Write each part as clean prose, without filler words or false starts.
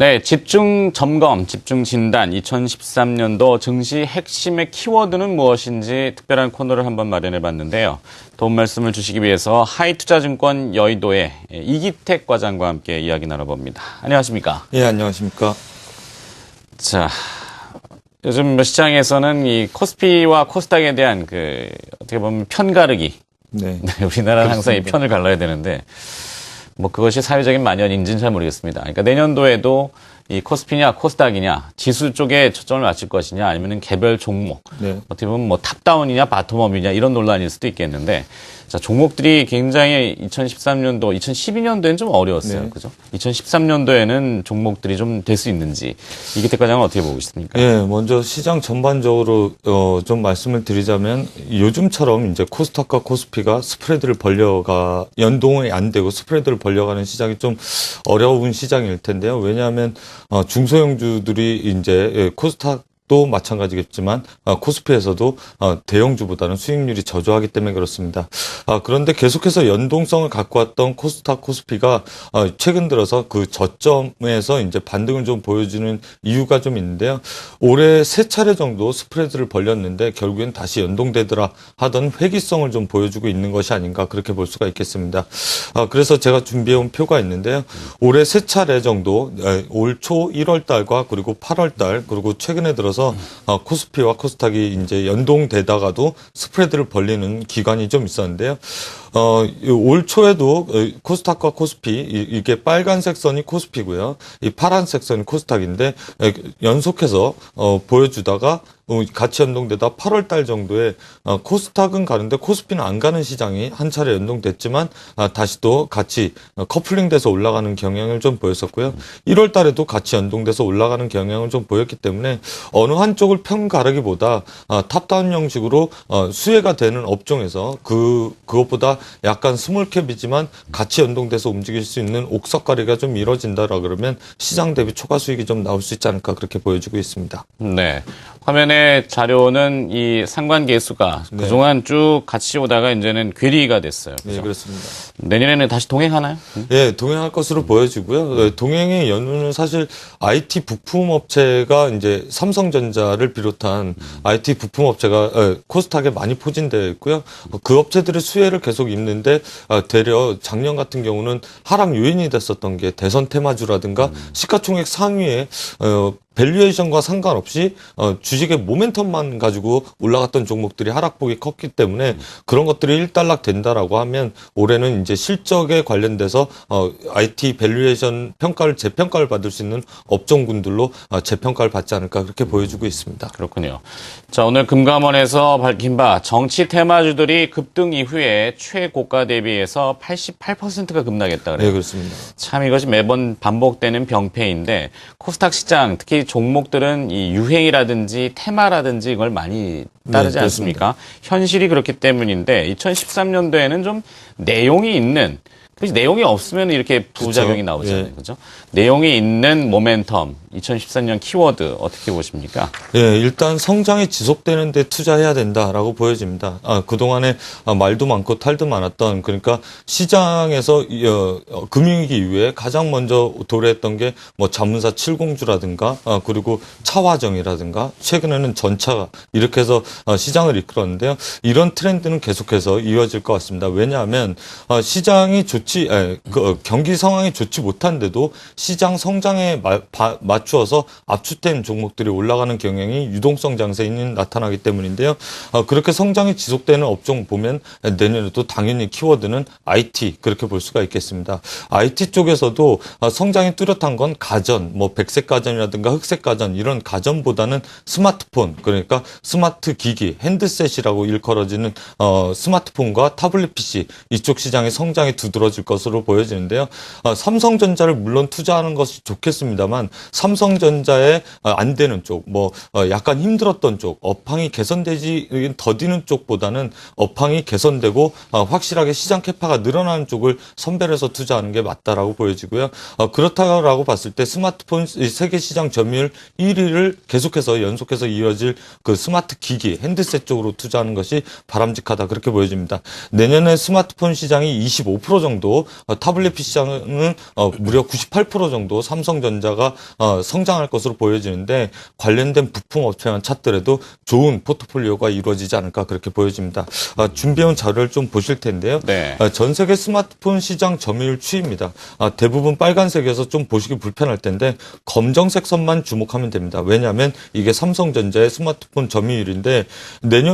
네, 집중 점검, 집중 진단 2013년도 증시 핵심의 키워드는 무엇인지 특별한 코너를 한번 마련해 봤는데요. 도움 말씀을 주시기 위해서 하이투자증권 여의도의 이기택 과장과 함께 이야기 나눠봅니다. 안녕하십니까? 예, 안녕하십니까? 자, 요즘 시장에서는 이 코스피와 코스닥에 대한 어떻게 보면 편가르기. 네. 우리나라는 항상 이 편을 갈라야 되는데, 그것이 사회적인 만연인지는 잘 모르겠습니다. 그러니까 내년도에도 이 코스피냐 코스닥이냐 지수 쪽에 초점을 맞출 것이냐 아니면은 개별 종목 네. 어떻게 보면 탑다운이냐 바텀업이냐 이런 논란일 수도 있겠는데 자 종목들이 굉장히 2013년도 2012년도에는 좀 어려웠어요. 네. 그죠? 2013년도에는 종목들이 좀 될 수 있는지 이기택 과장은 어떻게 보고 있습니까? 예, 먼저 시장 전반적으로 좀 말씀을 드리자면 요즘처럼 이제 코스닥과 코스피가 스프레드를 연동이 안 되고 스프레드를 벌려가는 시장이 좀 어려운 시장일 텐데요. 왜냐하면 중소형주들이 이제 코스닥 도 마찬가지겠지만 코스피에서도 대형주보다는 수익률이 저조하기 때문에 그렇습니다. 그런데 계속해서 연동성을 갖고 왔던 코스닥, 코스피가 최근 들어서 그 저점에서 이제 반등을 좀 보여주는 이유가 좀 있는데요. 올해 3차례 정도 스프레드를 벌렸는데 결국엔 다시 연동되더라 하던 회귀성을 좀 보여주고 있는 것이 아닌가 그렇게 볼 수가 있겠습니다. 그래서 제가 준비해온 표가 있는데요. 올해 3차례 정도 올 초 1월 달과 그리고 8월 달 그리고 최근에 들어서 코스피와 코스닥이 이제 연동되다가도 스프레드를 벌리는 기간이 좀 있었는데요. 올 초에도 코스닥과 코스피 이게 빨간색 선이 코스피고요. 이 파란색 선이 코스닥인데 연속해서 보여주다가 같이 연동되다 8월 달 정도에 코스닥은 가는데 코스피는 안 가는 시장이 한 차례 연동됐지만 다시 또 같이 커플링돼서 올라가는 경향을 좀 보였었고요. 1월 달에도 같이 연동돼서 올라가는 경향을 좀 보였기 때문에 어느 한쪽을 편가르기보다 탑다운 형식으로 수혜가 되는 업종에서 그것보다 약간 스몰캡이지만 같이 연동돼서 움직일 수 있는 옥석가리가 좀 이루어진다라 그러면 시장 대비 초과 수익이 좀 나올 수 있지 않을까 그렇게 보여지고 있습니다. 네. 화면의 자료는 이 상관계수가 네. 그동안 쭉 같이 오다가 이제는 괴리가 됐어요. 그렇죠? 네, 그렇습니다. 내년에는 다시 동행하나요? 예, 동행할 것으로 보여지고요. 동행의 연유는 사실 IT 부품 업체가 이제 삼성전자를 비롯한 IT 부품 업체가 코스닥에 많이 포진되어 있고요. 그 업체들의 수혜를 계속 입는데 되려 작년 같은 경우는 하락 요인이 됐었던 게 대선 테마주라든가 시가총액 상위에 밸류에이션과 상관없이 주식의 모멘텀만 가지고 올라갔던 종목들이 하락폭이 컸기 때문에 그런 것들이 일단락 된다라고 하면 올해는 이제 실적에 관련돼서 IT 밸류에이션 재평가를 받을 수 있는 업종군들로 재평가를 받지 않을까 그렇게 보여주고 있습니다. 그렇군요. 자, 오늘 금감원에서 밝힌 바 정치 테마주들이 급등 이후에 최고가 대비해서 88%가 급락했다 그래요. 네, 그렇습니다. 참 이것이 매번 반복되는 병폐인데 코스닥 시장 특히 종목들은 이 유행이라든지 테마라든지 이걸 많이 따르지 네, 않습니까? 현실이 그렇기 때문인데 2013년도에는 좀 내용이 있는 내용이 없으면 이렇게 부작용이 그쵸. 나오잖아요. 예. 그죠? 내용이 있는 모멘텀, 2014년 키워드 어떻게 보십니까? 예, 일단 성장이 지속되는 데 투자해야 된다라고 보여집니다. 그동안에 말도 많고 탈도 많았던 그러니까 시장에서 금융위기 이후에 가장 먼저 도래했던 게 자문사 70주라든가 그리고 차화정이라든가 최근에는 전차가 이렇게 해서 시장을 이끌었는데요. 이런 트렌드는 계속해서 이어질 것 같습니다. 왜냐하면 시장이 경기 상황이 좋지 못한데도 시장 성장에 맞추어서 압축된 종목들이 올라가는 경향이 유동성 장세에 나타나기 때문인데요. 그렇게 성장이 지속되는 업종 보면 내년에도 당연히 키워드는 IT 그렇게 볼 수가 있겠습니다. IT 쪽에서도 성장이 뚜렷한 건 가전, 백색 가전이라든가 흑색 가전 이런 가전보다는 스마트폰 그러니까 스마트 기기, 핸드셋이라고 일컬어지는 스마트폰과 타블릿 PC 이쪽 시장의 성장이 두드러질 것으로 보여지는데요. 삼성전자를 물론 투자하는 것이 좋겠습니다만 삼성전자에 안 되는 쪽, 약간 힘들었던 쪽, 업황이 개선되지 더디는 쪽보다는 업황이 개선되고 확실하게 시장 캐파가 늘어나는 쪽을 선별해서 투자하는 게 맞다라고 보여지고요. 그렇다라고 봤을 때 스마트폰 세계 시장 점유율 1위를 계속해서 연속해서 이어질 그 스마트 기기, 핸드셋 쪽으로 투자하는 것이 바람직하다 그렇게 보여집니다. 내년에 스마트폰 시장이 25% 정도 정도, 타블릿 PC 시장은 무려 98% 정도 삼성전자가 성장할 것으로 보여지는데 관련된 부품 업체만 찾더라도 좋은 포트폴리오가 이루어지지 않을까 그렇게 보여집니다. 준비해온 자료를 좀 보실 텐데요. 네. 전 세계 스마트폰 시장 점유율 추이입니다. 대부분 빨간색이어서 좀 보시기 불편할 텐데 검정색 선만 주목하면 됩니다. 왜냐하면 이게 삼성전자의 스마트폰 점유율인데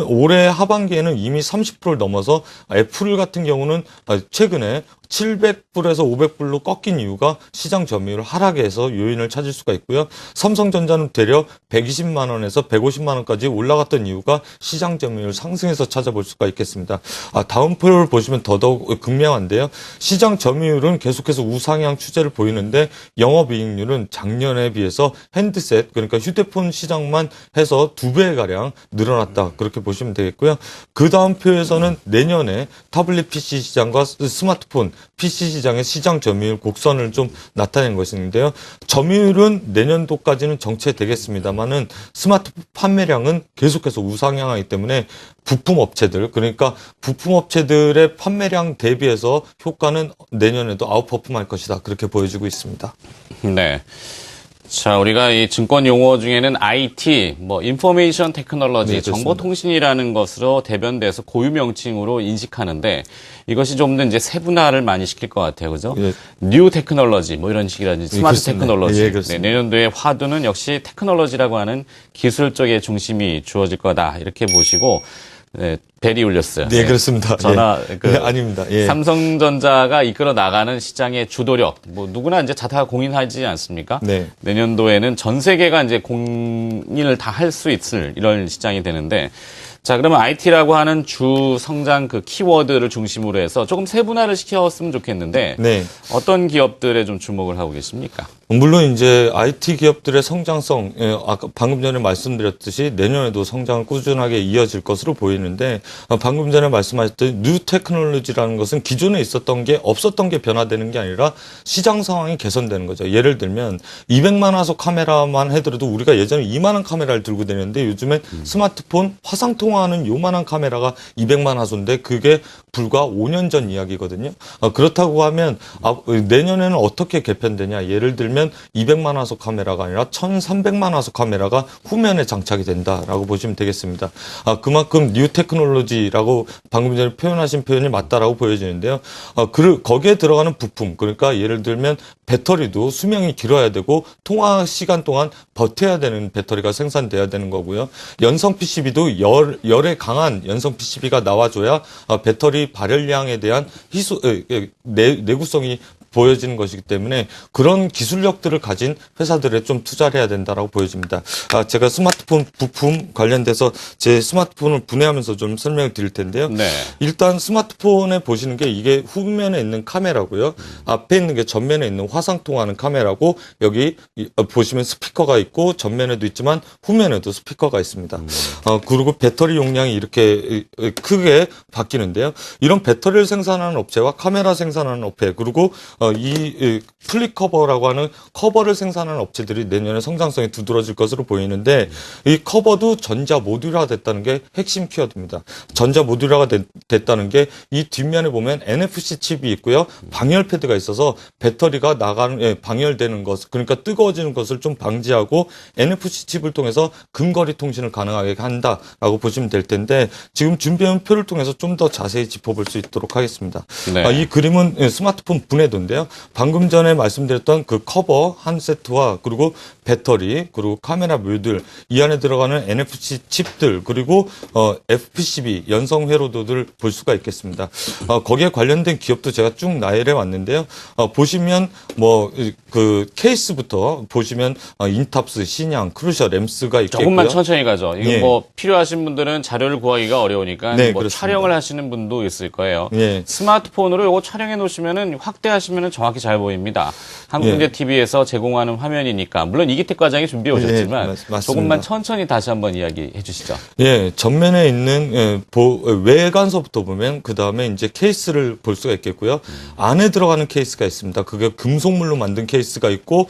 올해 하반기에는 이미 30%를 넘어서 애플 같은 경우는 최근에 700불에서 500불로 꺾인 이유가 시장 점유율 하락에서 요인을 찾을 수가 있고요. 삼성전자는 대략 120만 원에서 150만 원까지 올라갔던 이유가 시장 점유율 상승에서 찾아볼 수가 있겠습니다. 다음 표를 보시면 더더욱 극명한데요. 시장 점유율은 계속해서 우상향 추세를 보이는데 영업이익률은 작년에 비해서 핸드셋 그러니까 휴대폰 시장만 해서 2배가량 늘어났다. 그렇게 보시면 되겠고요. 그 다음 표에서는 내년에 타블릿 PC 시장과 스마트폰 PC 시장의 시장 점유율 곡선을 좀 나타낸 것인데요. 점유율은 내년도까지는 정체되겠습니다만은 스마트폰 판매량은 계속해서 우상향하기 때문에 부품 업체들 그러니까 부품 업체들의 판매량 대비해서 효과는 내년에도 아웃퍼폼할 것이다. 그렇게 보여지고 있습니다. 네. 자, 우리가 이 증권 용어 중에는 IT, 인포메이션 테크놀로지, 네, 그렇습니다. 정보통신이라는 것으로 대변돼서 고유 명칭으로 인식하는데 이것이 좀 더 이제 세분화를 많이 시킬 것 같아요. 그죠? 예. 뉴 테크놀로지, 이런 식이라든지 스마트 그렇습니다. 테크놀로지. 예, 그렇습니다. 내년도의 화두는 역시 테크놀로지라고 하는 기술 쪽에 중심이 주어질 거다. 이렇게 보시고, 네, 벨이 울렸어요. 네, 그렇습니다. 전화, 아닙니다. 예. 삼성전자가 이끌어 나가는 시장의 주도력, 누구나 이제 자타가 공인하지 않습니까? 네. 내년도에는 전 세계가 이제 공인을 다 할 수 있을 이런 시장이 되는데, 자, 그러면 IT라고 하는 주 성장 그 키워드를 중심으로 해서 조금 세분화를 시켰으면 좋겠는데, 네. 어떤 기업들에 좀 주목을 하고 계십니까? 물론 이제 IT 기업들의 성장성, 아까 방금 전에 말씀드렸듯이 내년에도 성장을 꾸준하게 이어질 것으로 보이는데 방금 전에 말씀하셨던 뉴 테크놀로지라는 것은 기존에 있었던 게 없었던 게 변화되는 게 아니라 시장 상황이 개선되는 거죠. 예를 들면 200만 화소 카메라만 해더라도 우리가 예전에 2만원 카메라를 들고 다녔는데 요즘엔 스마트폰 화상 통화하는 요만한 카메라가 200만 화소인데 그게 불과 5년 전 이야기거든요. 그렇다고 하면 내년에는 어떻게 개편되냐? 예를 들면 200만 화소 카메라가 아니라 1300만 화소 카메라가 후면에 장착이 된다라고 보시면 되겠습니다. 그만큼 뉴 테크놀로지라고 방금 전에 표현하신 표현이 맞다라고 보여지는데요. 거기에 들어가는 부품, 그러니까 예를 들면 배터리도 수명이 길어야 되고 통화 시간 동안 버텨야 되는 배터리가 생산돼야 되는 거고요. 연성 PCB도 열에 강한 연성 PCB가 나와줘야 배터리 발열량에 대한 내구성이 보여지는 것이기 때문에 그런 기술력들을 가진 회사들에 좀 투자를 해야 된다라고 보여집니다. 제가 스마트폰 부품 관련돼서 제 스마트폰을 분해하면서 좀 설명을 드릴 텐데요. 네. 일단 스마트폰에 보시는 게 이게 후면에 있는 카메라고요. 앞에 있는 게 전면에 있는 화상 통화하는 카메라고 여기 보시면 스피커가 있고 전면에도 있지만 후면에도 스피커가 있습니다. 그리고 배터리 용량이 이렇게 크게 바뀌는데요. 이런 배터리를 생산하는 업체와 카메라 생산하는 업체 그리고 이 플립 커버라고 하는 커버를 생산하는 업체들이 내년에 성장성이 두드러질 것으로 보이는데 이 커버도 전자 모듈화 됐다는 게 핵심 키워드입니다. 전자 모듈화가 됐다는 게 이 뒷면에 보면 NFC 칩이 있고요. 방열 패드가 있어서 배터리가 방열되는 것, 그러니까 뜨거워지는 것을 좀 방지하고 NFC 칩을 통해서 근거리 통신을 가능하게 한다라고 보시면 될 텐데 지금 준비한 표를 통해서 좀 더 자세히 짚어볼 수 있도록 하겠습니다. 네. 이 그림은 스마트폰 분해도인데요. 방금 전에 말씀드렸던 그 커버 한 세트와 그리고 배터리 그리고 카메라 모듈 이 안에 들어가는 NFC 칩들 그리고 FPCB 연성 회로도들 볼 수가 있겠습니다. 거기에 관련된 기업도 제가 쭉 나열해 왔는데요. 보시면 그 케이스부터 보시면 인탑스, 신양, 크루셔, 램스가 있겠고요. 조금만 천천히 가죠. 이거 예. 필요하신 분들은 자료를 구하기가 어려우니까 네, 그렇습니다. 촬영을 하시는 분도 있을 거예요. 예. 스마트폰으로 이거 촬영해 놓으시면은 확대하시면 보시면 정확히 잘 보입니다. 한국경제 TV에서 제공하는 화면이니까 물론 이기택 과장이 준비해 오셨지만 맞습니다. 조금만 천천히 다시 한번 이야기해 주시죠. 예, 전면에 있는 외관서부터 보면 그 다음에 이제 케이스를 볼 수가 있겠고요. 안에 들어가는 케이스가 있습니다. 그게 금속물로 만든 케이스가 있고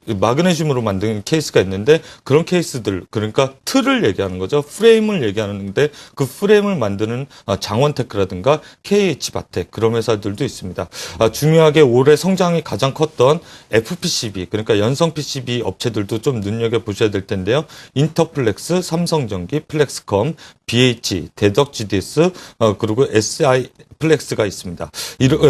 마그네슘으로 만든 케이스가 있는데 그런 케이스들 그러니까 틀을 얘기하는 거죠. 프레임을 얘기하는데 그 프레임을 만드는 장원테크라든가 KH바텍 그런 회사들도 있습니다. 중요하게 올해 성장이 가장 컸던 FPCB 그러니까 연성 PCB 업체들도 좀 눈여겨 보셔야 될 텐데요. 인터플렉스, 삼성전기, 플렉스컴, BH, 대덕 GDS 그리고 SI 플렉스가 있습니다.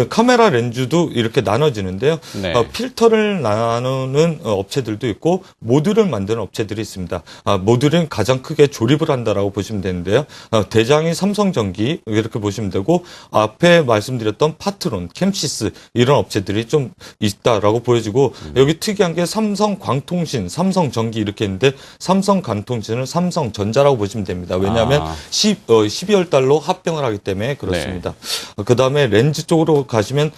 카메라 렌즈도 이렇게 나눠지는데요. 네. 필터를 나누는 업체들도 있고 모듈을 만드는 업체들이 있습니다. 모듈은 가장 크게 조립을 한다라고 보시면 되는데요. 대장이 삼성전기 이렇게 보시면 되고 앞에 말씀드렸던 파트론, 캠시스 이런 업체들이 좀 있다라고 보여지고 여기 특이한 게 삼성광통신, 삼성전기 이렇게 있는데 삼성광통신은 삼성전자라고 보시면 됩니다. 왜냐하면 12월 달로 합병을 하기 때문에 그렇습니다. 그 다음에 렌즈 쪽으로 가시면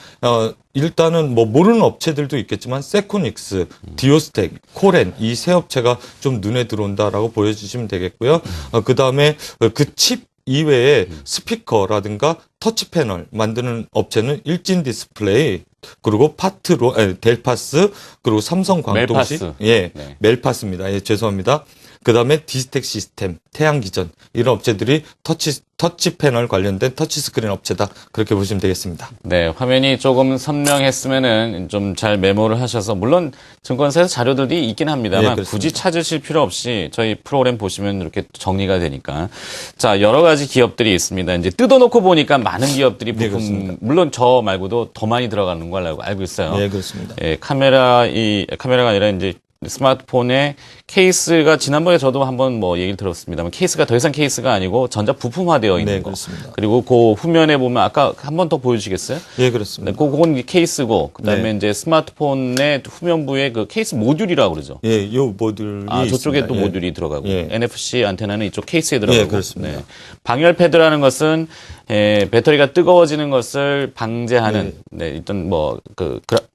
일단은 뭐 모르는 업체들도 있겠지만 세코닉스, 디오스텍, 코렌 이 세 업체가 좀 눈에 들어온다라고 보여주시면 되겠고요. 그 다음에 그 칩 이외에 스피커라든가 터치 패널 만드는 업체는 일진 디스플레이 그리고 델파스 그리고 삼성광통신 멜파스. 멜파스입니다. 예, 죄송합니다. 그 다음에 디스텍 시스템, 태양기전 이런 업체들이 터치 패널 관련된 터치 스크린 업체다 그렇게 보시면 되겠습니다. 네, 화면이 조금 선명했으면은 좀 잘 메모를 하셔서 물론 증권사에서 자료들이 있긴 합니다만 네, 굳이 찾으실 필요 없이 저희 프로그램 보시면 이렇게 정리가 되니까 자 여러 가지 기업들이 있습니다. 이제 뜯어놓고 보니까 많은 기업들이 부품 물론 저 말고도 더 많이 들어가는 걸로 알고 있어요. 네, 그렇습니다. 예, 카메라가 아니라 이제 스마트폰의 케이스가 지난번에 저도 한번 뭐 얘기를 들었습니다만 케이스가 더 이상 케이스가 아니고 전자 부품화되어 있는 네, 거. 그렇습니다. 그리고 그 후면에 보면 아까 한 번 더 보여주시겠어요? 예, 그렇습니다. 네, 그건 케이스고 그다음에 네. 이제 스마트폰의 후면부에 그 케이스 모듈이라고 그러죠. 예, 요 모듈이 저쪽에 있습니다. 또 예. 모듈이 들어가고 예. NFC 안테나는 이쪽 케이스에 들어가고. 예, 그렇습니다. 방열 패드라는 것은 배터리가 뜨거워지는 것을 방지하는 일단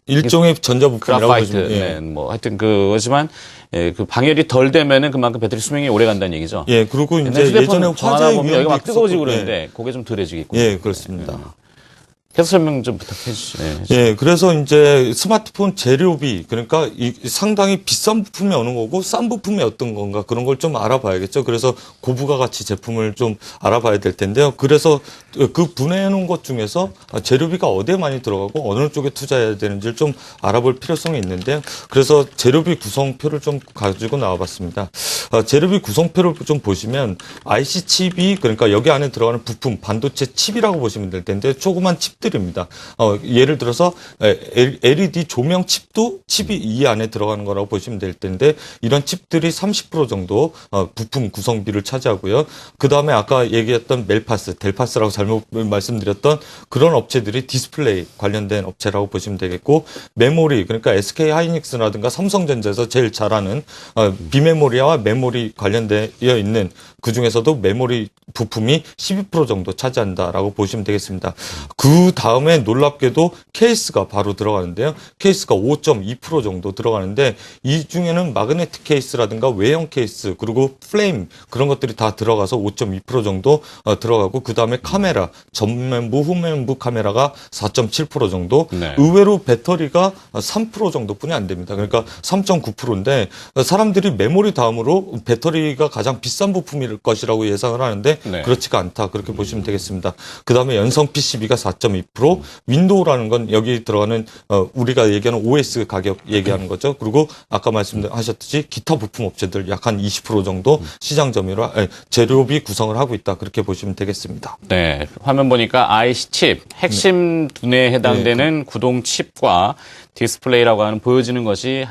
일종의 전자부품이라고 그라파이트, 보시면 예. 뭐 하여튼 그거지만 그 방열이 덜 되면은 그만큼 배터리 수명이 오래 간다는 얘기죠. 예, 그리고 이제 예전에 전화나 화재 보면 여기 막 위험도 뜨거워지고 있었고, 그러는데 그게 좀 덜해지겠군요. 예, 그렇습니다. 계속 설명 좀 부탁해 주시죠. 예, 그래서 이제 스마트폰 재료비, 그러니까 상당히 비싼 부품이 어느 거고 싼 부품이 어떤 건가 그런 걸 좀 알아봐야겠죠. 그래서 고부가 가치 제품을 좀 알아봐야 될 텐데요. 그래서 그 분해해 놓은 것 중에서 재료비가 어디에 많이 들어가고 어느 쪽에 투자해야 되는지를 좀 알아볼 필요성이 있는데요. 그래서 재료비 구성표를 좀 가지고 나와봤습니다. 재료비 구성표를 좀 보시면 IC 칩이 그러니까 여기 안에 들어가는 부품, 반도체 칩이라고 보시면 될 텐데 조그만 칩들입니다. 예를 들어서 LED 조명 칩도 칩이 이 안에 들어가는 거라고 보시면 될 텐데 이런 칩들이 30% 정도 부품 구성비를 차지하고요. 그 다음에 아까 얘기했던 멜파스, 델파스라고 잘못 말씀드렸던 그런 업체들이 디스플레이 관련된 업체라고 보시면 되겠고 메모리 그러니까 SK 하이닉스라든가 삼성전자에서 제일 잘하는 비메모리와 메모리 관련되어 있는 그 중에서도 메모리 부품이 12% 정도 차지한다라고 보시면 되겠습니다. 그 다음에 놀랍게도 케이스가 바로 들어가는데요. 케이스가 5.2% 정도 들어가는데 이 중에는 마그네틱 케이스라든가 외형 케이스 그리고 플레임 그런 것들이 다 들어가서 5.2% 정도 들어가고 그 다음에 카메라 전면부 후면부 카메라가 4.7% 정도 네. 의외로 배터리가 3% 정도뿐이 안 됩니다. 그러니까 3.9%인데 사람들이 메모리 다음으로 배터리가 가장 비싼 부품일 것이라고 예상을 하는데 네. 그렇지가 않다. 그렇게 보시면 되겠습니다. 그 다음에 연성 PCB가 4.2%, 윈도우라는 건 여기 들어가는 우리가 얘기하는 OS 가격 얘기하는 거죠. 그리고 아까 말씀하셨듯이 기타 부품 업체들 약 한 20% 정도 시장 점유로 재료비 구성을 하고 있다. 그렇게 보시면 되겠습니다. 네, 화면 보니까 IC 칩 핵심 분해에 해당되는 구동 칩과 디스플레이라고 하는 보여지는 것이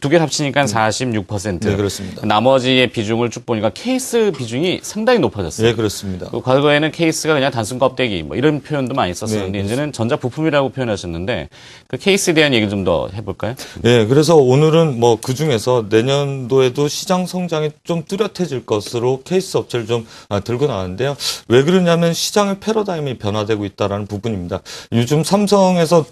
두 개 합치니까 한 46%. 네, 그렇습니다. 나머지의 비중을 쭉 보니까 케이스 비중이 상당히 높아졌어요. 네, 그렇습니다. 과거에는 케이스가 그냥 단순 껍데기 뭐 이런 표현도 많이 썼었는데 네, 이제는 전자 부품이라고 표현하셨는데 그 케이스에 대한 얘기 좀 더 해볼까요? 네, 그래서 오늘은 뭐 그 중에서 내년도에도 시장 성장이 좀 뚜렷해질 것으로 케이스 업체를 좀 들고 나왔는데요. 왜 그러냐면 시장의 패러다임이 변화되고 있다라는 부분입니다. 요즘 삼성에서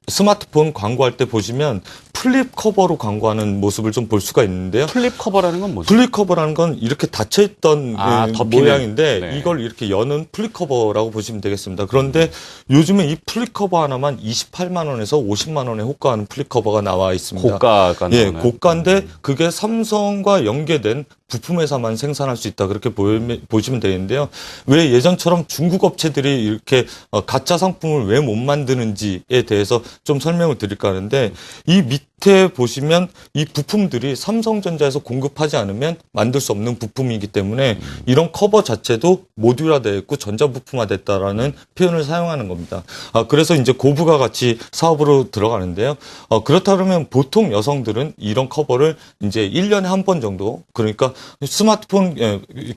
스마트폰 광고할 때 보시면 플립 커버로 광고하는 모습을 좀 볼 수가 있는데요. 플립 커버라는 건 뭐죠? 플립 커버라는 건 이렇게 닫혀있던 덮이는. 모양인데 네. 이걸 이렇게 여는 플립 커버라고 보시면 되겠습니다. 그런데 요즘에 이 플립 커버 하나만 28만 원에서 50만 원에 호가하는 플립 커버가 나와 있습니다. 고가가 예, 나오나요? 고가인데 그게 삼성과 연계된 부품 회사만 생산할 수 있다 그렇게 보시면 되는데요. 왜 예전처럼 중국 업체들이 이렇게 가짜 상품을 왜 못 만드는지에 대해서 좀 설명을 드릴까 하는데 이 밑에 보시면 이 부품들이 삼성전자에서 공급하지 않으면 만들 수 없는 부품이기 때문에 이런 커버 자체도 모듈화되어 있고 전자부품화됐다라는 표현을 사용하는 겁니다. 그래서 이제 고부가 가치 사업으로 들어가는데요. 그렇다 그러면 보통 여성들은 이런 커버를 이제 1년에 한 번 정도, 그러니까 스마트폰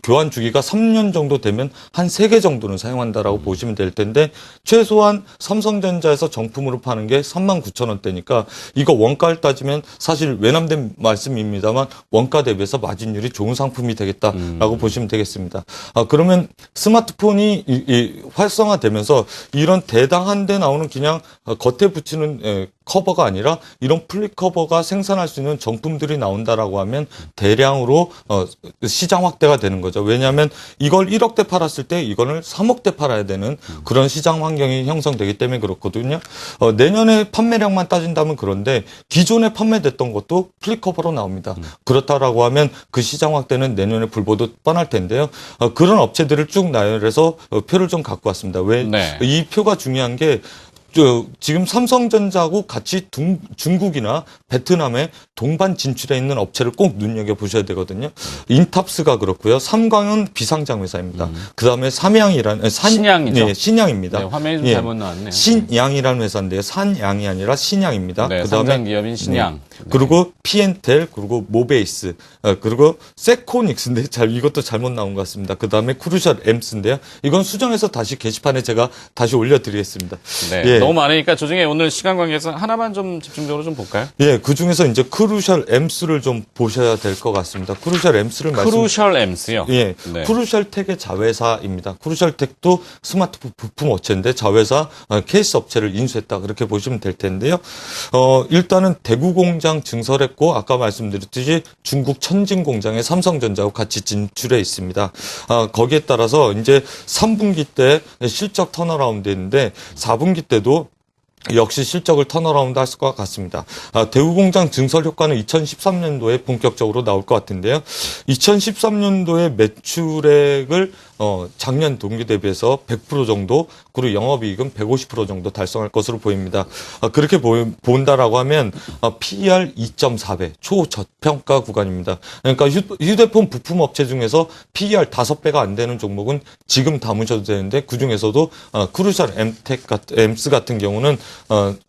교환 주기가 3년 정도 되면 한 3개 정도는 사용한다라고 보시면 될 텐데 최소한 삼성전자에서 정품으로 파는 게 39,000원대니까 이거 원가를 따지면 사실 외람된 말씀입니다만 원가 대비해서 마진율이 좋은 상품이 되겠다라고 보시면 되겠습니다. 그러면 스마트폰이 활성화되면서 이런 대당한 데 나오는 그냥 겉에 붙이는 커버가 아니라 이런 플립 커버가 생산할 수 있는 정품들이 나온다라고 하면 대량으로 시장 확대가 되는 거죠. 왜냐하면 이걸 1억대 팔았을 때 이거를 3억대 팔아야 되는 그런 시장 환경이 형성되기 때문에 그렇거든요. 내년에 판매량만 따진다면 그런데 기존에 판매됐던 것도 플립 커버로 나옵니다. 그렇다라고 하면 그 시장 확대는 내년에 불보듯 뻔할 텐데요. 그런 업체들을 쭉 나열해서 표를 좀 갖고 왔습니다. 왜 이 표가 중요한 게 지금 삼성전자하고 같이 중국이나 베트남에 동반 진출해 있는 업체를 꼭 눈여겨보셔야 되거든요. 인탑스가 그렇고요. 삼광은 비상장 회사입니다. 그다음에 신양이죠. 네, 신양입니다. 네, 화면이 좀 잘못 나왔네요. 신양이라는 회사인데요. 산양이 아니라 신양입니다. 네, 그다음에 상장 기업인 신양. 네. 그리고 P&L, 그리고 모베이스, 그리고 세코닉스인데 이것도 잘못 나온 것 같습니다. 그다음에 크루셜 엠스인데요. 이건 수정해서 다시 게시판에 제가 다시 올려드리겠습니다. 네, 예. 너무 많으니까 조중에 오늘 시간 관계에서 하나만 좀 집중적으로 좀 볼까요? 예, 그 중에서 이제 크루셜 엠스를 좀 보셔야 될 것 같습니다. 크루셜 엠스를 크루셜 엠스요? 예, 네. 크루셜텍의 자회사입니다. 크루셜텍도 스마트폰 부품 업체인데 자회사 케이스 업체를 인수했다 그렇게 보시면 될 텐데요. 일단은 대구 공장 증설했고 아까 말씀드렸듯이 중국 천진 공장에 삼성전자하고 같이 진출해 있습니다. 거기에 따라서 이제 3분기 때 실적 턴어라운드인데 4분기 때도 역시 실적을 턴어라운드 할 것 같습니다. 대구 공장 증설 효과는 2013년도에 본격적으로 나올 것 같은데요. 2013년도에 매출액을 작년 동기 대비해서 100% 정도, 그리고 영업이익은 150% 정도 달성할 것으로 보입니다. 그렇게 본다라고 하면 PER 2.4배, 초저평가 구간입니다. 그러니까 휴대폰 부품 업체 중에서 PER 5배가 안 되는 종목은 지금 담으셔도 되는데 그 중에서도 크루셜 엠스 같은 경우는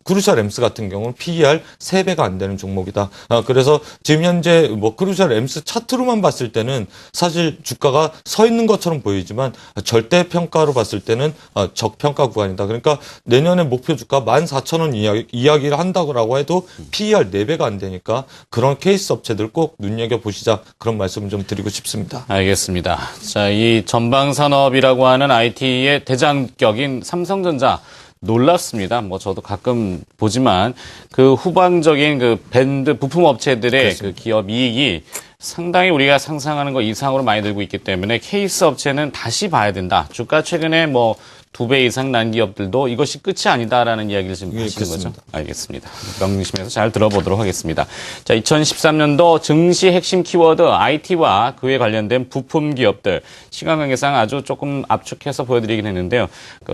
크루셜 엠스 같은 경우는 PER 3배가 안 되는 종목이다. 그래서 지금 현재 뭐 크루셜 엠스 차트로만 봤을 때는 사실 주가가 서 있는 것처럼 보이지만 절대 평가로 봤을 때는 적평가 구간이다. 그러니까 내년에 목표 주가 14,000원 이야기를 한다고 해도 PER 4배가 안 되니까 그런 케이스 업체들 꼭 눈여겨보시자 그런 말씀을 좀 드리고 싶습니다. 알겠습니다. 자, 이 전방산업이라고 하는 IT의 대장격인 삼성전자 놀랍습니다. 뭐 저도 가끔 보지만 그 후방적인 그 밴드 부품 업체들의 그 기업 이익이 상당히 우리가 상상하는 것 이상으로 많이 늘고 있기 때문에 케이스 업체는 다시 봐야 된다. 주가 최근에 뭐 2배 이상 난 기업들도 이것이 끝이 아니다라는 이야기를 지금 하시는 거죠. 알겠습니다. 명심해서 잘 들어보도록 하겠습니다. 자, 2013년도 증시 핵심 키워드 IT와 그에 관련된 부품 기업들 시간 관계상 아주 조금 압축해서 보여드리긴 했는데요.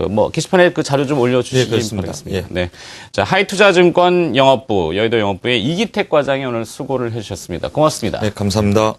뭐 게시판에 그 자료 좀 올려주시기 바라겠습니다. 예. 네. 자, 하이투자증권 영업부 여의도 영업부의 이기택 과장이 오늘 수고를 해주셨습니다. 고맙습니다. 네, 감사합니다.